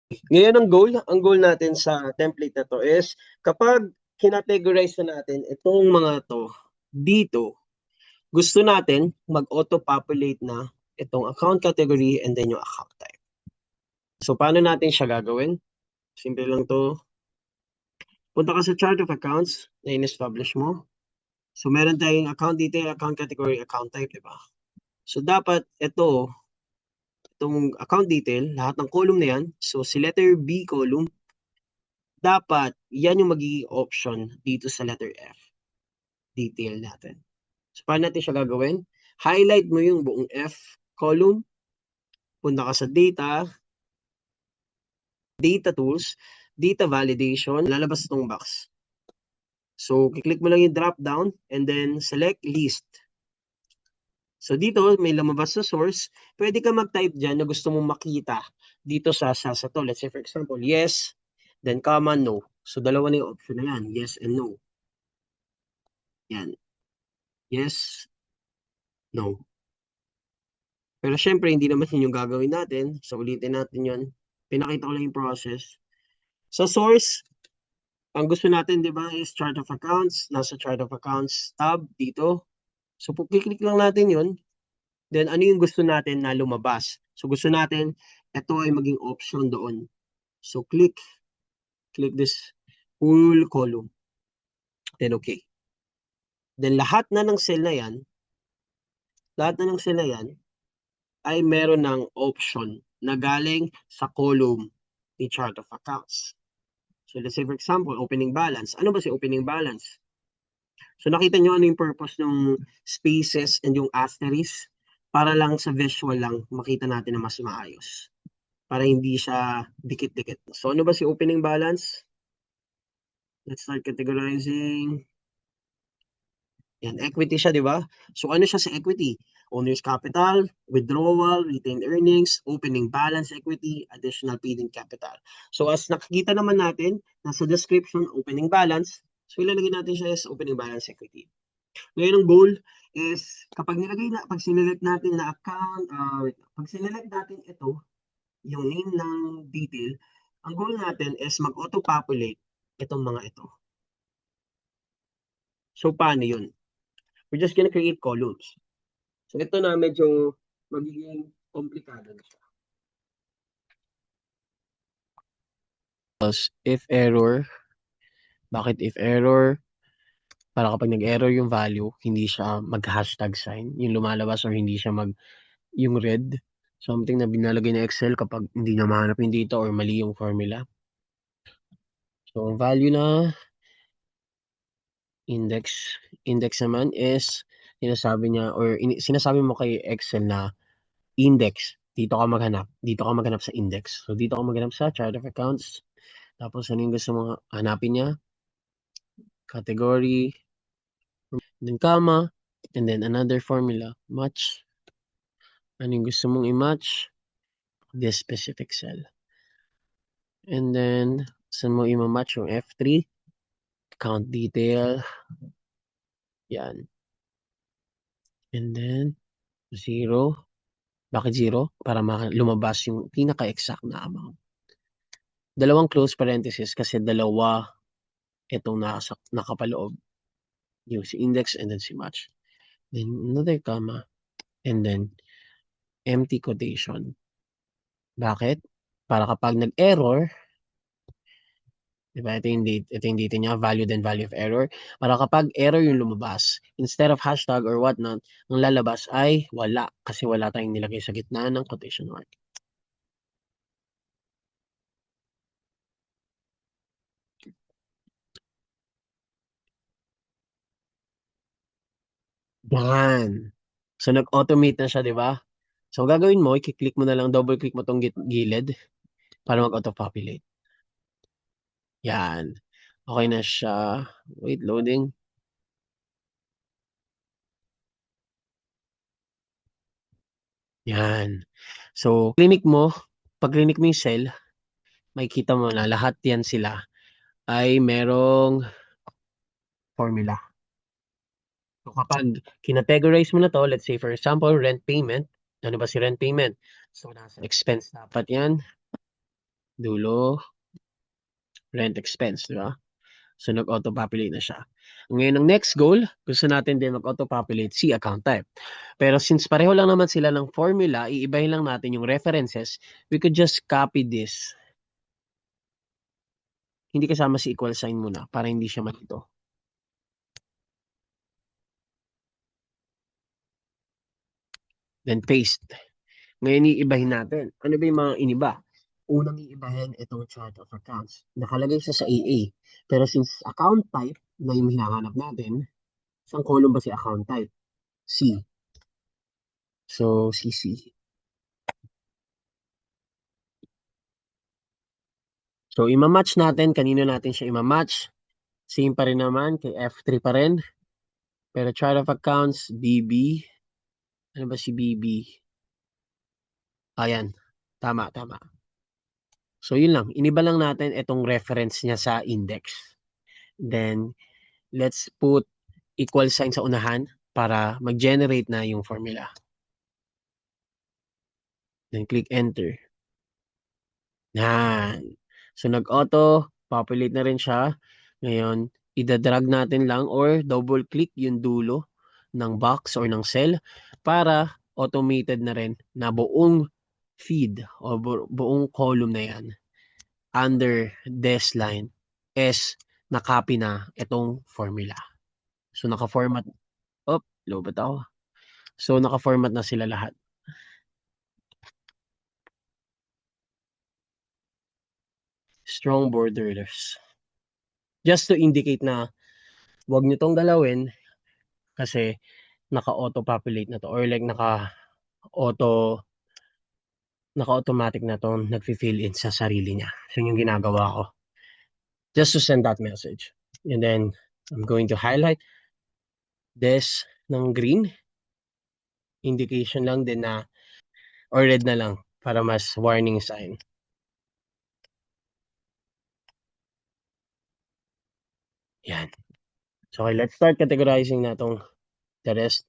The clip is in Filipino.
Ngayon ang goal natin sa template na to is kapag kinategorize na natin itong mga to dito, gusto natin mag-auto-populate na itong account category and then yung account type. So, paano natin siya gagawin? Simple lang to. Punta ka sa chart of accounts na in-establish mo. So, meron tayong account detail, account category, account type, di ba? So, dapat itong account detail, lahat ng column na yan, so si letter B column, dapat yan yung magiging option dito sa letter F. Detail natin. So, paano natin siya gagawin? Highlight mo yung buong F column. Punta ka sa data, data tools, data validation, lalabas itong box. So, kiklik mo lang yung drop down and then select list. So, dito may lumabas sa source. Pwede ka mag-type dyan na gusto mong makita dito sa to. Let's say, for example, yes, then comma, no. So, dalawa na yung option na yan. Yes and no. Yan. Yes, no. Pero syempre, hindi naman yun yung gagawin natin. So, ulitin natin yun. Pinakita ko lang yung process. Sa source, ang gusto natin, di ba, is chart of accounts. Nasa chart of accounts tab dito. So, kiklik lang natin yun. Then, ano yung gusto natin na lumabas? So, gusto natin, ito ay maging option doon. So, click this full column. Then, okay. Then, lahat na ng cell na yan, ay meron ng option na galing sa column ni chart of accounts. So, let's say, for example, opening balance. Ano ba si opening balance? So, nakita nyo ano yung purpose ng spaces and yung asterisk? Para lang sa visual lang, makita natin na mas maayos. Para hindi siya dikit-dikit. So, ano ba si opening balance? Let's start categorizing. Yan, equity siya, di ba? So, ano siya sa equity? Owner's capital, withdrawal, retained earnings, opening balance equity, additional paid-in capital. So, as nakikita naman natin, nasa description, opening balance. So, ilalagay natin siya as opening balance equity. Ngayon, ang goal is, kapag pag sinelect natin na account, pag sinelect natin ito, yung name ng detail, ang goal natin is mag-auto-populate itong mga ito. So, paano yun? We're just gonna create columns. So, ito na medyo magiging komplikado na siya. If error, bakit if error? Para kapag nag-error yung value, hindi siya mag-hashtag sign, yung lumalabas or hindi siya yung red. Something na binalagay na Excel kapag hindi na mahanap yung data or mali yung formula. So, ang value na index naman is sinasabi niya or sinasabi mo kay Excel na index. Dito ka maghanap sa index. So, dito ka maghanap sa chart of accounts. Tapos, ano yung gusto mong hanapin niya? Category, then comma, and then another formula, match. Ano yung gusto mong i-match? This specific cell. And then, saan mo i-match yung F3? Account detail. Yan. And then, 0. Bakit 0? Para lumabas yung pinaka-exact na amount. Dalawang close parenthesis kasi dalawa itong nakapaloob. Yung si index and then si match. Then another comma. And then empty quotation. Bakit? Para kapag nag-error, diba? Ito yung data niya, value then value of error. Para kapag error yung lumabas, instead of hashtag or whatnot, ang lalabas ay wala. Kasi wala tayong nilagay sa gitna ng quotation mark. Yan. So, nag-automate na siya, di ba? So, gagawin mo, i-click mo na lang, double-click mo tong gilid para mag-auto-populate. Yan. Okay na siya. Wait, loading. Yan. So, pag clinic mo yung cell, makikita mo na lahat yan sila ay merong formula. So, kapag kinategorize mo na to, let's say for example, rent payment. Ano ba si rent payment? So, nasa expense dapat yan. Dulo, rent expense, di ba? So, nag-auto-populate na siya. Ngayon, ang next goal, gusto natin din mag-auto-populate si account type. Pero since pareho lang naman sila ng formula, iibahin lang natin yung references, we could just copy this. Hindi kasama si equal sign muna para hindi siya malito. Then paste. Ngayon, iibahin natin. Ano ba yung mga iniba? Unang iibahin itong chart of accounts. Nakalagay siya sa AA. Pero since account type na yung hinahanap natin, saan column ba si account type? C. So, CC. So, imamatch natin. Kanino natin siya imamatch? Same pa rin naman. Kay F3 pa rin. Pero chart of accounts, BB. Ano ba si BB? Ayan. Tama, tama. So, yun lang. Iniba lang natin itong reference niya sa index. Then, let's put equal sign sa unahan para mag-generate na yung formula. Then, click enter. Yan. So, nag-auto, populate na rin siya. Ngayon, idadrag natin lang or double-click yung dulo ng box or ng cell para automated na rin na buong feed o buong column na yan under this line is nakopy na itong formula. So, naka-format. Oh, lobot ako. So, naka-format na sila lahat. Strong borderless. Just to indicate na wag nyo tong galawin kasi naka-auto-populate na to or like naka-automatic na to nagfi-fill in sa sarili niya. So, yung ginagawa ko. Just to send that message. And then, I'm going to highlight this ng green. Indication lang din na or red na lang para mas warning sign. Yan. So, okay, let's start categorizing na tong the rest.